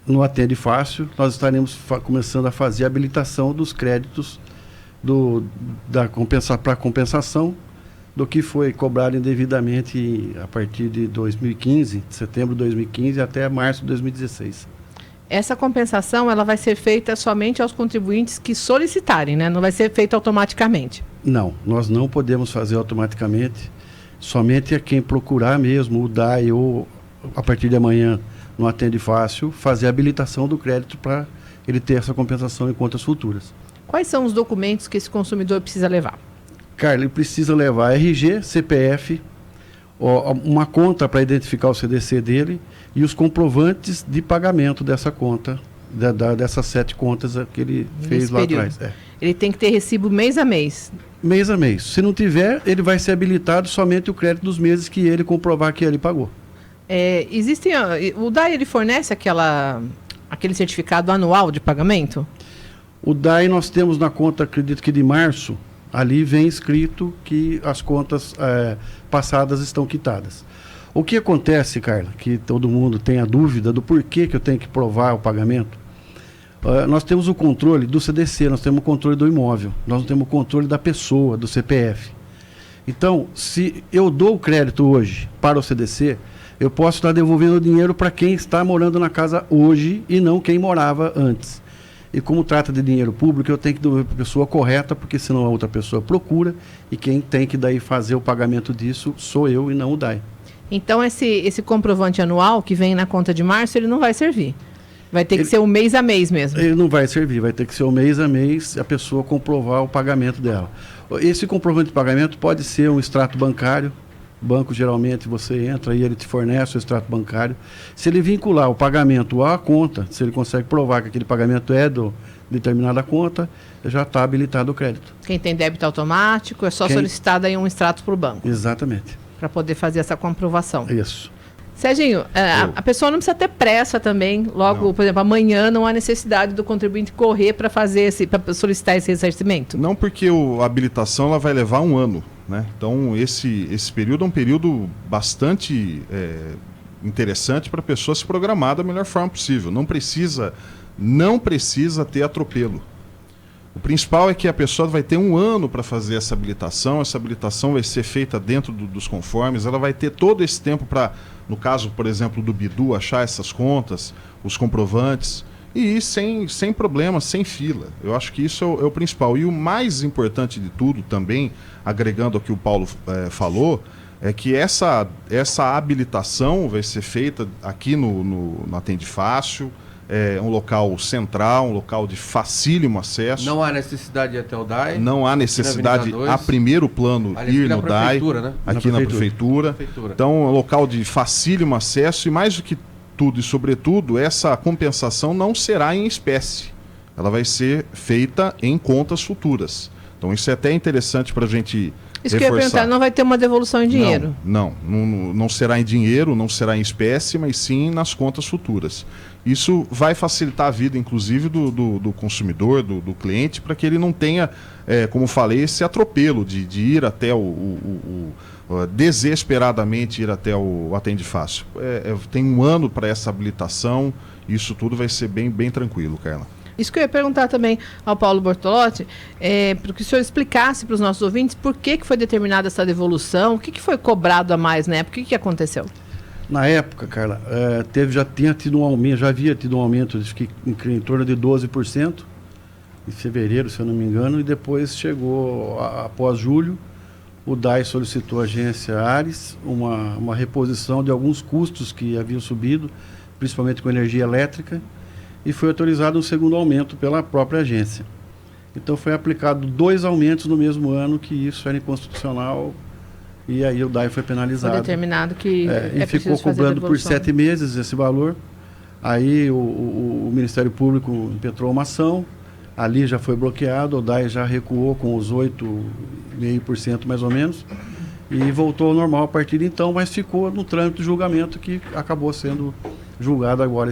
no Atende Fácil, nós estaremos começando a fazer a habilitação dos créditos para compensação do que foi cobrado indevidamente a partir de 2015, de setembro de 2015 até março de 2016. Essa compensação ela vai ser feita somente aos contribuintes que solicitarem, né? Não vai ser feita automaticamente. Não, nós não podemos fazer automaticamente. Somente a quem procurar mesmo o DAI ou a partir de amanhã no Atende Fácil fazer a habilitação do crédito para ele ter essa compensação em contas futuras. Quais são os documentos que esse consumidor precisa levar? Carla, ele precisa levar RG, CPF, uma conta para identificar o CDC dele e os comprovantes de pagamento dessa conta, dessas 7 contas que ele fez lá atrás. Ele tem que ter recibo mês a mês. Mês a mês. Se não tiver, ele vai ser habilitado somente o crédito dos meses que ele comprovar que ele pagou. O DAI ele fornece aquele certificado anual de pagamento? O DAI nós temos na conta, acredito que de março, ali vem escrito que as contas passadas estão quitadas. O que acontece, Carla, que todo mundo tem a dúvida do porquê que eu tenho que provar o pagamento, nós temos o controle do CDC, nós temos o controle do imóvel, nós não temos o controle da pessoa, do CPF. Então, se eu dou o crédito hoje para o CDC, eu posso estar devolvendo o dinheiro para quem está morando na casa hoje e não quem morava antes. E como trata de dinheiro público, eu tenho que devolver para a pessoa correta, porque senão a outra pessoa procura, e quem tem que daí fazer o pagamento disso sou eu e não o DAI. Então esse comprovante anual que vem na conta de março, ele não vai servir? Vai ter que ser o mês a mês mesmo? Ele não vai servir, vai ter que ser o mês a mês a pessoa comprovar o pagamento dela. Esse comprovante de pagamento pode ser um extrato bancário. Banco, geralmente, você entra e ele te fornece o extrato bancário. Se ele vincular o pagamento à conta, se ele consegue provar que aquele pagamento é de determinada conta, já está habilitado o crédito. Quem tem débito automático, é só solicitar daí um extrato para o banco. Exatamente. Para poder fazer essa comprovação. Isso. Serginho, a pessoa não precisa ter pressa também. Logo, não. Por exemplo, amanhã não há necessidade do contribuinte correr para para solicitar esse ressarcimento? Não, porque a habilitação ela vai levar 1 ano. Né? Então, esse período é um período bastante interessante para a pessoa se programar da melhor forma possível. Não precisa ter atropelo. O principal é que a pessoa vai ter 1 ano para fazer essa habilitação vai ser feita dentro dos conformes, ela vai ter todo esse tempo para, no caso, por exemplo, do Bidu, achar essas contas, os comprovantes, e ir sem problema, sem fila. Eu acho que isso é o principal. E o mais importante de tudo também, agregando ao que o Paulo falou, é que essa habilitação vai ser feita aqui no Atende Fácil, um local central, um local de facílimo acesso. Não há necessidade de ir até o DAI? Não há necessidade, a primeiro plano, ir no DAI, né? aqui na prefeitura. Então, é um local de facílimo acesso e, mais do que tudo e sobretudo, essa compensação não será em espécie. Ela vai ser feita em contas futuras. Então, isso é até interessante para a gente Isso que eu ia perguntar, não vai ter uma devolução em dinheiro? Não será em dinheiro, não será em espécie, mas sim nas contas futuras. Isso vai facilitar a vida, inclusive, do consumidor, do cliente, para que ele não tenha, como falei, esse atropelo de ir até desesperadamente ir até o Atende Fácil. Tem 1 ano para essa habilitação, isso tudo vai ser bem tranquilo, Carla. Isso que eu ia perguntar também ao Paulo Bortolotti, para que o senhor explicasse para os nossos ouvintes por que foi determinada essa devolução, o que foi cobrado a mais na época, o que aconteceu? Na época, Carla, já havia tido um aumento, acho que em torno de 12%, em fevereiro, se eu não me engano, e depois chegou, após julho, o DAI solicitou à agência Ares uma reposição de alguns custos que haviam subido, principalmente com energia elétrica, e foi autorizado um segundo aumento pela própria agência. Então foi aplicado 2 aumentos no mesmo ano, que isso era inconstitucional, e aí o DAI foi penalizado. Foi determinado que e ficou cobrando por 7 meses esse valor. Aí o Ministério Público impetrou uma ação, ali já foi bloqueado, o DAI já recuou com os 8,5% mais ou menos, e voltou ao normal a partir de então, mas ficou no trâmite de julgamento que acabou sendo julgado agora.